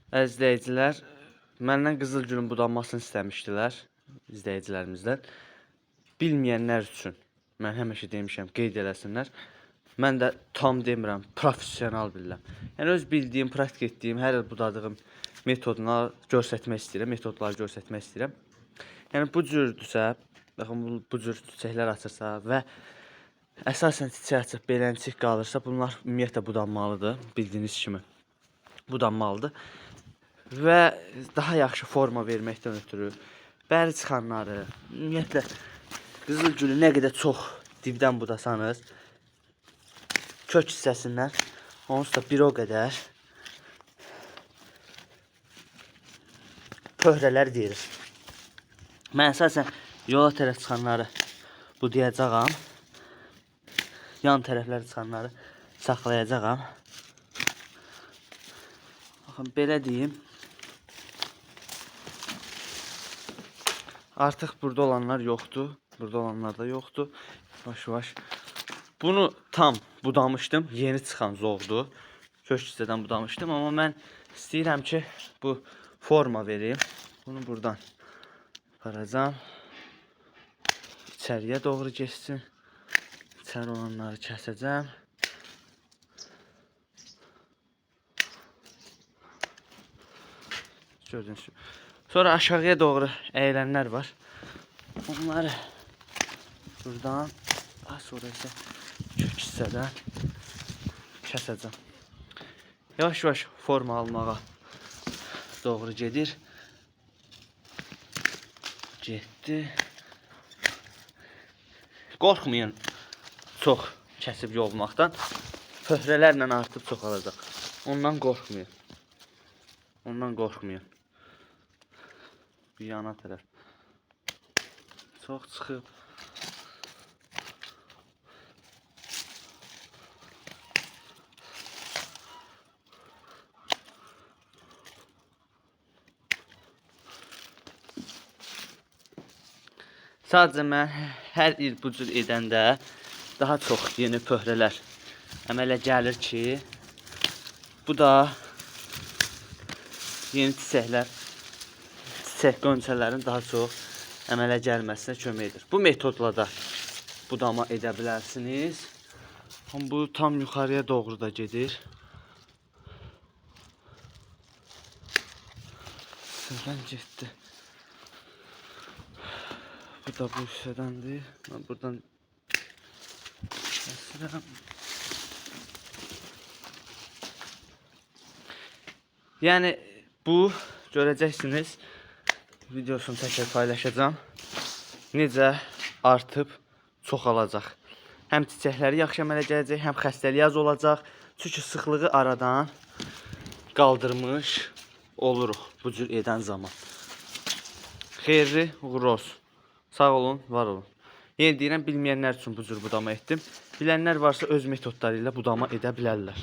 Əziz izləyicilər, məndən qızılgülün budanmasını istəmişdilər izləyicilərimizdən. Bilməyənlər üçün mən həmişə demişəm, qeyd eləsinlər. Mən də tam demirəm, professional bilirəm. Yəni öz bildiyim, praktik etdiyim, hər il budadığım metodları göstərmək istəyirəm, metodları göstərmək istəyirəm. Yəni bu cürdürsə, baxın bu cür çiçəklər açırsa və əsasən çiçək açıb beləncik qalırsa, bunlar ümumiyyətlə budanmalıdır, bildiyiniz kimi budanmalıdır. Və daha yaxşı forma verməkdən ötürü bəri çıxanları, ümumiyyətlə qızılgülü nə qədər çox dibdən budasanız, kök hissəsindən onsuz da bir o qədər pöhrələr verir. Mən əsasən yola tərəf çıxanları budayacağam, yan tərəfləri çıxanları saxlayacağam. Baxın, belə deyim. Artıq burada olanlar yoxdur. Burada olanlar da yoxdur. Yavaş-yavaş. Bunu tam budamışdım. Yeni çıxan zoğdur. Kök hissədən budamışdım. Amma mən istəyirəm ki, bu forma vereyim. Bunu buradan aparacağım. İçəriyə doğru geçsin. İçəri olanları kəsəcəm. Gördüyünüz gibi. Sonra aşağıya doğru əyilənlər var. Onları buradan, daha sonra isə kök hissədən kəsəcəm. Yavaş-yavaş forma almağa doğru gedir. Getdi. Qorxmayın çox kəsib yolmaqdan. Pöhrələrlə artıb çoxalacaq. Ondan qorxmayın. Ondan qorxmayın. Bir yana tərəf çox çıxıb. Sadəcə mən hər il bu cür edəndə daha çox yeni pöhrələr əmələ gəlir ki, bu da yeni çiçəklər, çiçək qönçələrin daha çox əmələ gəlməsinə kömək edir. Bu metodla da budama edə bilərsiniz. Bu tam yuxarıya doğru da gedir. Sıradan getdi. Bu da bu hissədəndir. Mən buradan kəsirəm. Yəni bu görəcəksiniz. Videosunu təkrar paylaşacağam. Necə artıb çoxalacaq. Həm çiçəkləri yaxşı əmələ gələcək, həm xəstəliyi az olacaq. Çünki sıxlığı aradan qaldırmış oluruq bu cür edən zaman. Xeyirli, uğurlu olsun. Sağ olun, var olun. Yenə deyirəm, bilməyənlər üçün bu cür budama etdim. Bilənlər varsa öz metodları ilə budama edə bilərlər.